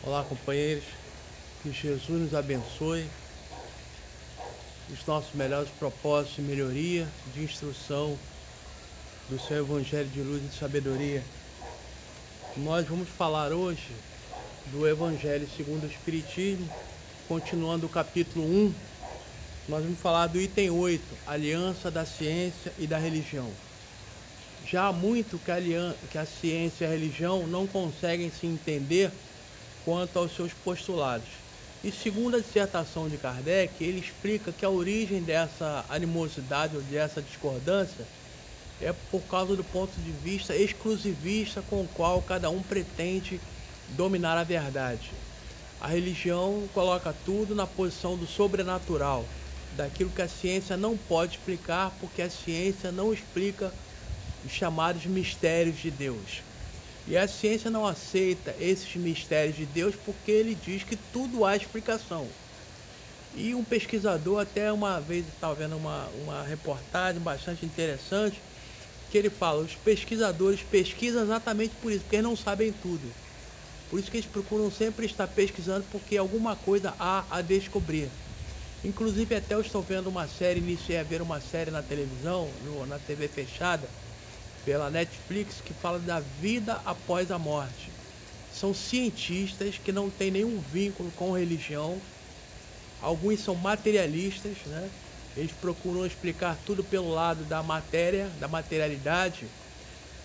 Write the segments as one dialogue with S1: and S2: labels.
S1: Olá, companheiros, que Jesus nos abençoe, os nossos melhores propósitos de melhoria, de instrução do seu Evangelho de luz e de sabedoria. Nós vamos falar hoje do Evangelho segundo o Espiritismo, continuando o capítulo 1. Nós vamos falar do item 8, Aliança da Ciência e da Religião. Já há muito que a ciência e a religião não conseguem se entender quanto aos seus postulados. E segundo a dissertação de Kardec, ele explica que a origem dessa animosidade ou dessa discordância é por causa do ponto de vista exclusivista com o qual cada um pretende dominar a verdade. A religião coloca tudo na posição do sobrenatural, daquilo que a ciência não pode explicar, porque a ciência não explica os chamados mistérios de Deus. E a ciência não aceita esses mistérios de Deus porque ele diz que tudo há explicação. E um pesquisador, até uma vez estava vendo uma reportagem bastante interessante, que ele fala, os pesquisadores pesquisam exatamente por isso, porque eles não sabem tudo. Por isso que eles procuram sempre estar pesquisando, porque alguma coisa há a descobrir. Inclusive até eu estou vendo uma série, iniciei a ver uma série na televisão, na TV fechada, pela Netflix, que fala da vida após a morte. São cientistas que não têm nenhum vínculo com religião. Alguns são materialistas, né? Eles procuram explicar tudo pelo lado da matéria, da materialidade,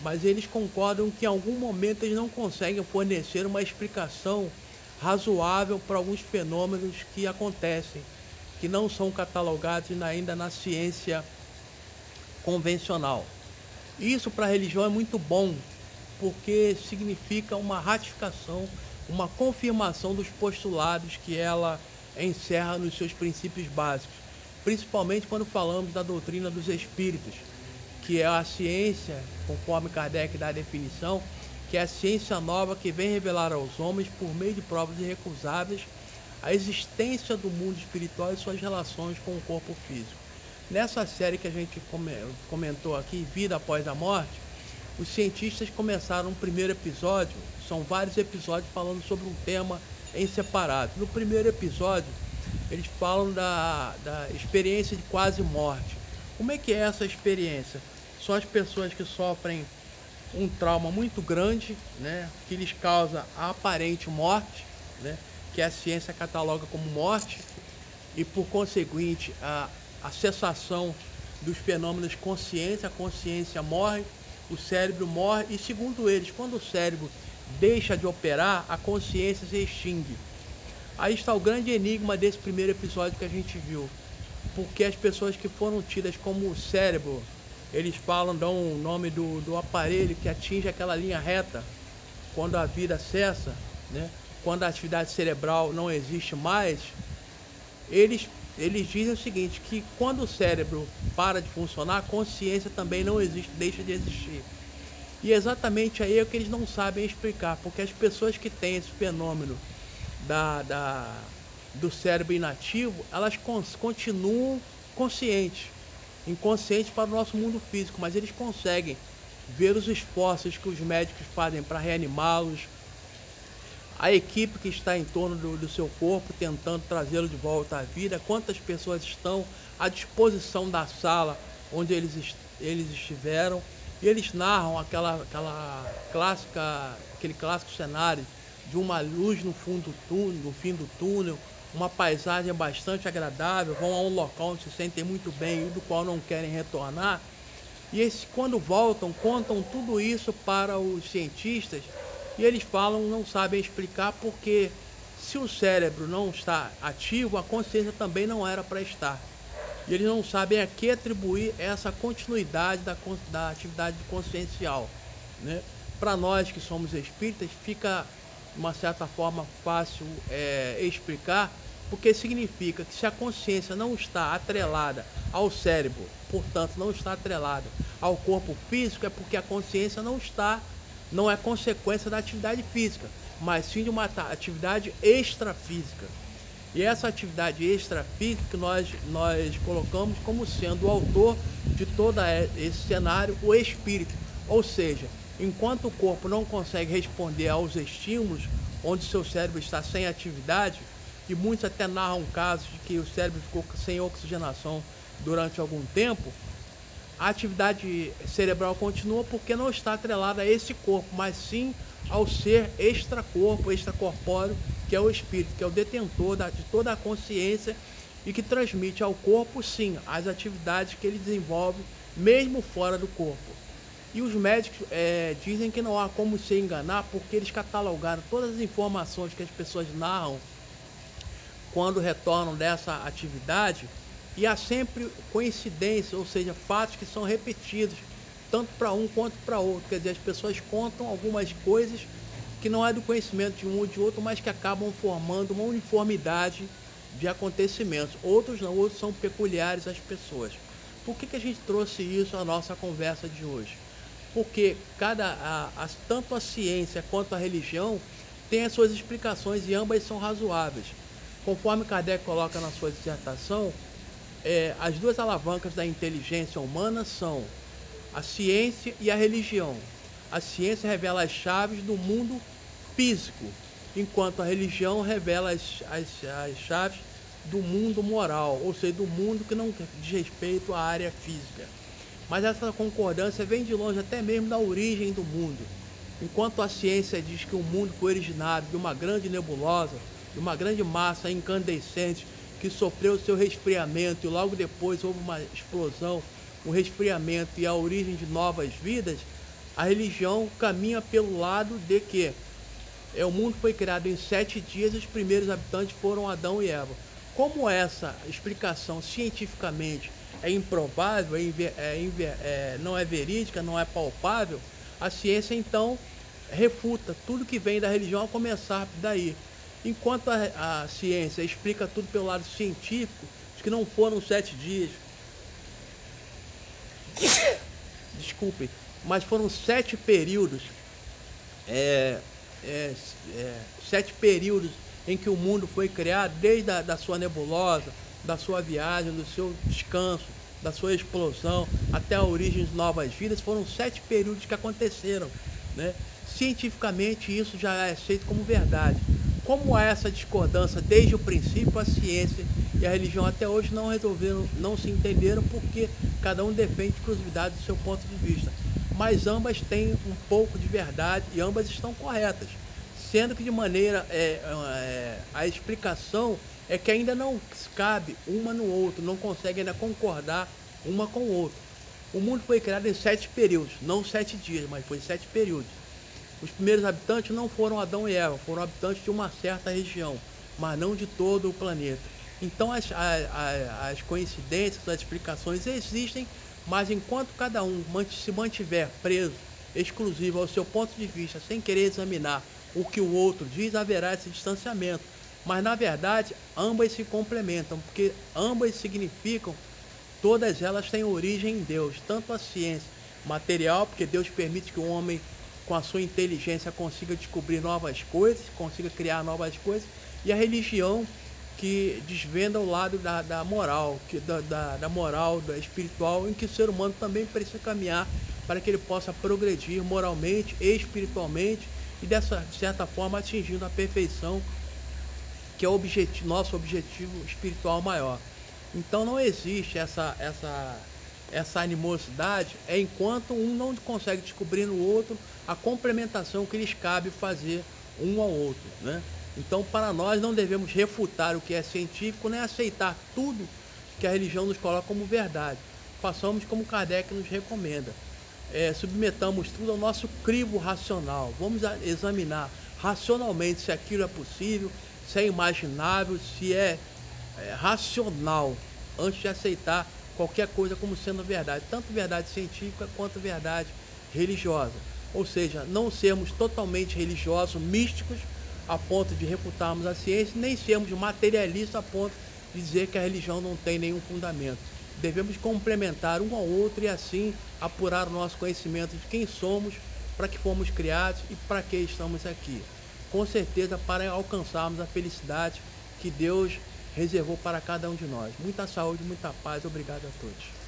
S1: mas eles concordam que em algum momento eles não conseguem fornecer uma explicação razoável para alguns fenômenos que acontecem, que não são catalogados ainda na ciência convencional. Isso para a religião é muito bom, porque significa uma ratificação, uma confirmação dos postulados que ela encerra nos seus princípios básicos, principalmente quando falamos da doutrina dos espíritos, que é a ciência, conforme Kardec dá a definição, que é a ciência nova que vem revelar aos homens, por meio de provas irrecusáveis, a existência do mundo espiritual e suas relações com o corpo físico. Nessa série que a gente comentou aqui, Vida Após a Morte, os cientistas começaram um primeiro episódio, são vários episódios falando sobre um tema em separado. No primeiro episódio, eles falam da experiência de quase morte. Como é que é essa experiência? São as pessoas que sofrem um trauma muito grande, né, que lhes causa a aparente morte, né, que a ciência cataloga como morte, e por conseguinte a cessação dos fenômenos consciência, a consciência morre, o cérebro morre, e segundo eles, quando o cérebro deixa de operar, a consciência se extingue. Aí está o grande enigma desse primeiro episódio que a gente viu, porque as pessoas que foram tidas como cérebro, eles dão o nome do aparelho que atinge aquela linha reta, quando a vida cessa, né? Quando a atividade cerebral não existe mais, eles dizem o seguinte, que quando o cérebro para de funcionar, a consciência também não existe, deixa de existir. E exatamente aí é o que eles não sabem explicar, porque as pessoas que têm esse fenômeno do cérebro inativo, elas continuam inconscientes para o nosso mundo físico, mas eles conseguem ver os esforços que os médicos fazem para reanimá-los, a equipe que está em torno do seu corpo tentando trazê-lo de volta à vida, quantas pessoas estão à disposição da sala onde eles estiveram, e eles narram aquele clássico cenário de uma luz no fim do túnel, uma paisagem bastante agradável, vão a um local onde se sentem muito bem e do qual não querem retornar, e quando voltam, contam tudo isso para os cientistas, e eles não sabem explicar, porque se o cérebro não está ativo, a consciência também não era para estar. E eles não sabem a que atribuir essa continuidade da atividade consciencial, né? Para nós que somos espíritas, fica de uma certa forma fácil explicar, porque significa que se a consciência não está atrelada ao cérebro, portanto não está atrelada ao corpo físico, é porque a consciência não é consequência da atividade física, mas sim de uma atividade extrafísica. E essa atividade extrafísica que nós colocamos como sendo o autor de todo esse cenário, o espírito. Ou seja, enquanto o corpo não consegue responder aos estímulos, onde o seu cérebro está sem atividade, e muitos até narram casos de que o cérebro ficou sem oxigenação durante algum tempo, a atividade cerebral continua porque não está atrelada a esse corpo, mas sim ao ser extracorpo, extracorpóreo, que é o espírito, que é o detentor de toda a consciência e que transmite ao corpo, sim, as atividades que ele desenvolve, mesmo fora do corpo. E os médicos dizem que não há como se enganar, porque eles catalogaram todas as informações que as pessoas narram quando retornam dessa atividade, e há sempre coincidência, ou seja, fatos que são repetidos, tanto para um quanto para outro. Quer dizer, as pessoas contam algumas coisas que não é do conhecimento de um ou de outro, mas que acabam formando uma uniformidade de acontecimentos. Outros não, outros são peculiares às pessoas. Por que a gente trouxe isso à nossa conversa de hoje? Porque tanto a ciência quanto a religião têm as suas explicações e ambas são razoáveis. Conforme Kardec coloca na sua dissertação, as duas alavancas da inteligência humana são a ciência e a religião. A ciência revela as chaves do mundo físico, enquanto a religião revela as chaves do mundo moral, ou seja, do mundo que não diz respeito à área física. Mas essa concordância vem de longe até mesmo da origem do mundo. Enquanto a ciência diz que o mundo foi originado de uma grande nebulosa, de uma grande massa incandescente que sofreu seu resfriamento e logo depois houve uma explosão, um resfriamento e a origem de novas vidas, a religião caminha pelo lado de que o mundo foi criado em 7 dias e os primeiros habitantes foram Adão e Eva. Como essa explicação cientificamente é improvável, não é verídica, não é palpável, a ciência então refuta tudo que vem da religião, a começar daí. Enquanto a ciência explica tudo pelo lado científico, que não foram 7 dias, desculpem, mas foram 7 períodos, 7 períodos em que o mundo foi criado, desde da sua nebulosa, da sua viagem, do seu descanso, da sua explosão, até a origem de novas vidas. Foram 7 períodos que aconteceram, né? Cientificamente isso já é aceito como verdade. Como há essa discordância desde o princípio, a ciência e a religião até hoje não resolveram, não se entenderam, porque cada um defende exclusividade do seu ponto de vista. Mas ambas têm um pouco de verdade e ambas estão corretas. Sendo que de maneira, a explicação é que ainda não cabe uma no outro, não consegue ainda concordar uma com o outro. O mundo foi criado em 7 períodos, não 7 dias, mas foi 7 períodos. Os primeiros habitantes não foram Adão e Eva, foram habitantes de uma certa região, mas não de todo o planeta. Então as coincidências, as explicações existem, mas enquanto cada um se mantiver preso, exclusivo ao seu ponto de vista, sem querer examinar o que o outro diz, haverá esse distanciamento. Mas na verdade, ambas se complementam, porque ambas significam, todas elas têm origem em Deus, tanto a ciência material, porque Deus permite que o homem, com a sua inteligência, consiga descobrir novas coisas, consiga criar novas coisas, e a religião, que desvenda o lado da moral, da moral, da espiritual, em que o ser humano também precisa caminhar para que ele possa progredir moralmente e espiritualmente, e de certa forma atingindo a perfeição, que é o nosso objetivo espiritual maior. Então não existe essa animosidade, enquanto um não consegue descobrir no outro a complementação que lhes cabe fazer um ao outro, né? Então, para nós, não devemos refutar o que é científico, nem aceitar tudo que a religião nos coloca como verdade. Façamos como Kardec nos recomenda. Submetamos tudo ao nosso crivo racional. Vamos examinar racionalmente se aquilo é possível, se é imaginável, se é racional, antes de aceitar qualquer coisa como sendo verdade, tanto verdade científica quanto verdade religiosa. Ou seja, não sermos totalmente religiosos, místicos, a ponto de refutarmos a ciência, nem sermos materialistas a ponto de dizer que a religião não tem nenhum fundamento. Devemos complementar um ao outro e assim apurar o nosso conhecimento de quem somos, para que fomos criados e para que estamos aqui. Com certeza para alcançarmos a felicidade que Deus reservou para cada um de nós. Muita saúde, muita paz. Obrigado a todos.